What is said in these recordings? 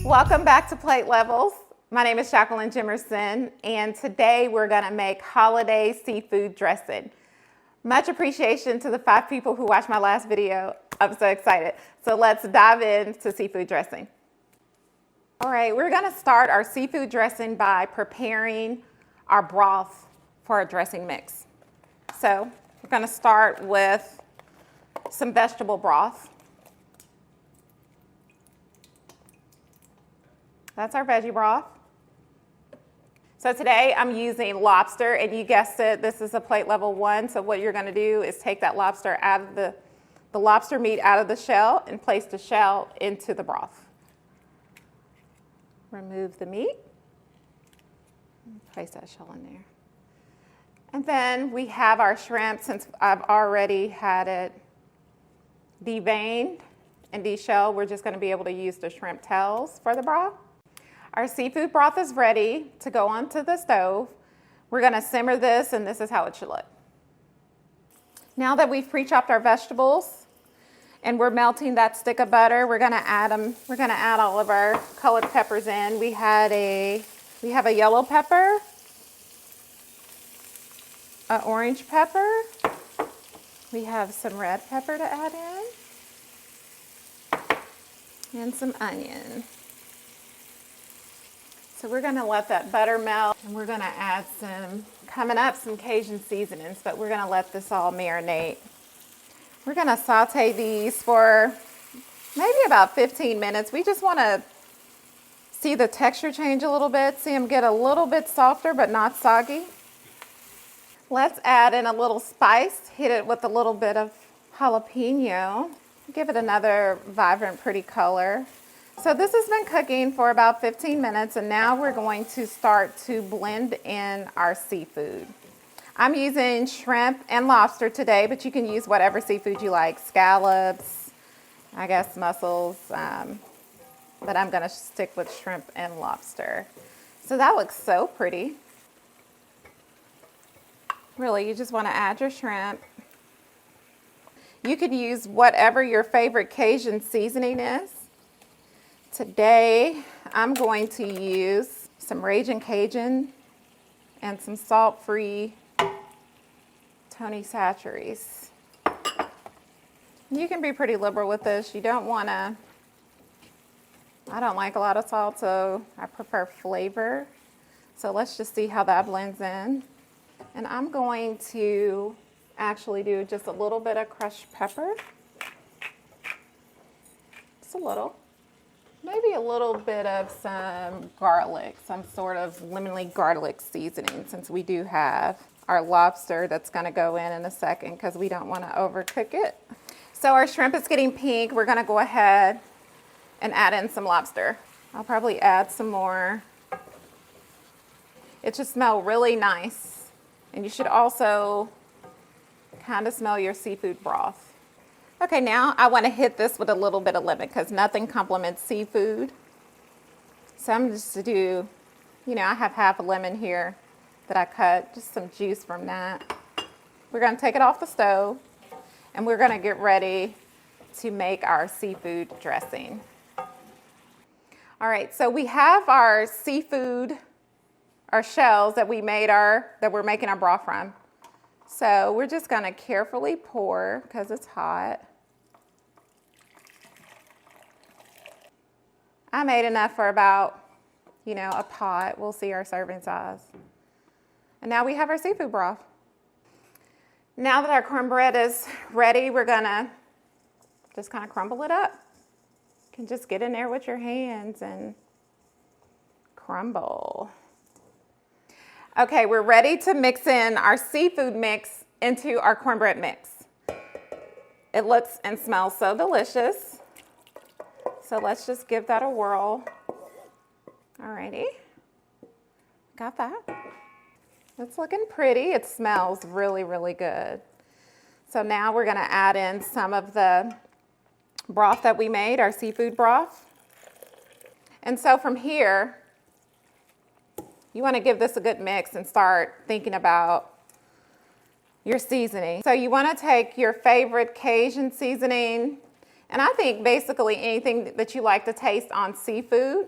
Welcome back to Plate Levels. My name is Jacqueline Jimerson, and today we're gonna make holiday seafood dressing. Much appreciation to the 5 people who watched my last video. I'm so excited. So let's dive into seafood dressing. All right, we're gonna start our seafood dressing by preparing our broth for our dressing mix. So we're gonna start with some vegetable broth. That's our veggie broth. So today I'm using lobster, and you guessed it, this is a plate level 1. So what you're gonna do is take that lobster out of the lobster meat out of the shell and place the shell into the broth. Remove the meat, place that shell in there. And then we have our shrimp. Since I've already had it deveined and deshelled, we're just gonna be able to use the shrimp tails for the broth. Our seafood broth is ready to go onto the stove. We're gonna simmer this, and this is how it should look. Now that we've pre-chopped our vegetables and we're melting that stick of butter, we're gonna add all of our colored peppers in. We have a yellow pepper, an orange pepper, we have some red pepper to add in, and some onion. So we're gonna let that butter melt, and we're gonna add some Cajun seasonings, but we're gonna let this all marinate. We're gonna saute these for maybe about 15 minutes. We just wanna see the texture change a little bit, see them get a little bit softer but not soggy. Let's add in a little spice, hit it with a little bit of jalapeno, give it another vibrant, pretty color. So this has been cooking for about 15 minutes, and now we're going to start to blend in our seafood. I'm using shrimp and lobster today, but you can use whatever seafood you like, scallops, I guess mussels, but I'm gonna stick with shrimp and lobster. So that looks so pretty. Really, you just wanna add your shrimp. You could use whatever your favorite Cajun seasoning is. Today, I'm going to use some Ragin' Cajun and some salt-free Tony Chachere's. You can be pretty liberal with this. You don't wanna, I don't like a lot of salt, so I prefer flavor. So let's just see how that blends in. And I'm going to actually do just a little bit of crushed pepper. Just a little. Maybe a little bit of some garlic, some sort of lemony garlic seasoning, since we do have our lobster that's gonna go in a second because we don't wanna overcook it. So our shrimp is getting pink. We're gonna go ahead and add in some lobster. I'll probably add some more. It should smell really nice. And you should also kind of smell your seafood broth. Okay, now I want to hit this with a little bit of lemon because nothing complements seafood. So I'm just to do, I have half a lemon here that I cut, just some juice from that. We're going to take it off the stove, and we're going to get ready to make our seafood dressing. All right, so we have our seafood, our shells that we're making our broth from. So we're just going to carefully pour because it's hot. I made enough for about, a pot. We'll see our serving size. And now we have our seafood broth. Now that our cornbread is ready, we're gonna just kind of crumble it up. You can just get in there with your hands and crumble. Okay, we're ready to mix in our seafood mix into our cornbread mix. It looks and smells so delicious. So let's just give that a whirl. Alrighty, got that. It's looking pretty. It smells really, really good. So now we're gonna add in some of the broth that we made, our seafood broth. And so from here, you wanna give this a good mix and start thinking about your seasoning. So you wanna take your favorite Cajun seasoning And I think basically anything that you like to taste on seafood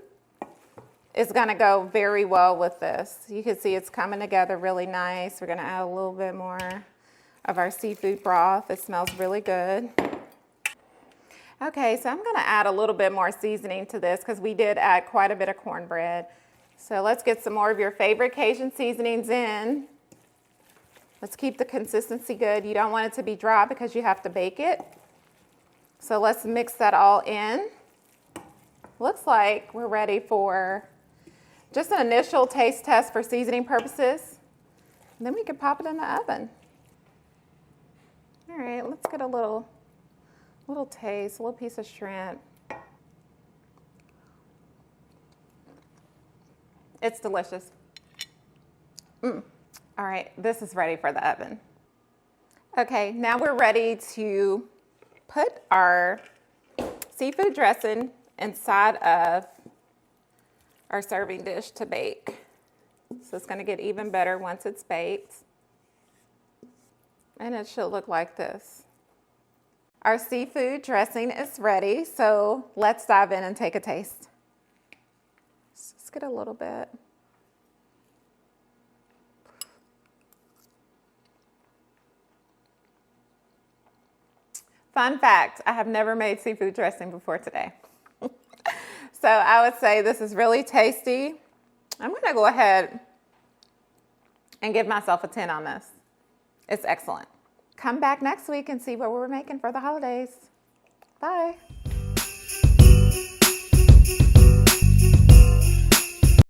is gonna go very well with this. You can see it's coming together really nice. We're gonna add a little bit more of our seafood broth. It smells really good. Okay, so I'm gonna add a little bit more seasoning to this because we did add quite a bit of cornbread. So let's get some more of your favorite Cajun seasonings in. Let's keep the consistency good. You don't want it to be dry because you have to bake it. So let's mix that all in. Looks like we're ready for just an initial taste test for seasoning purposes. And then we can pop it in the oven. All right, let's get a little taste, a little piece of shrimp. It's delicious. All right, this is ready for the oven. Okay, now we're ready to put our seafood dressing inside of our serving dish to bake. So it's gonna get even better once it's baked. And it should look like this. Our seafood dressing is ready, so let's dive in and take a taste. Let's get a little bit. Fun fact, I have never made seafood dressing before today. So I would say this is really tasty. I'm gonna go ahead and give myself a 10 on this. It's excellent. Come back next week and see what we're making for the holidays. Bye.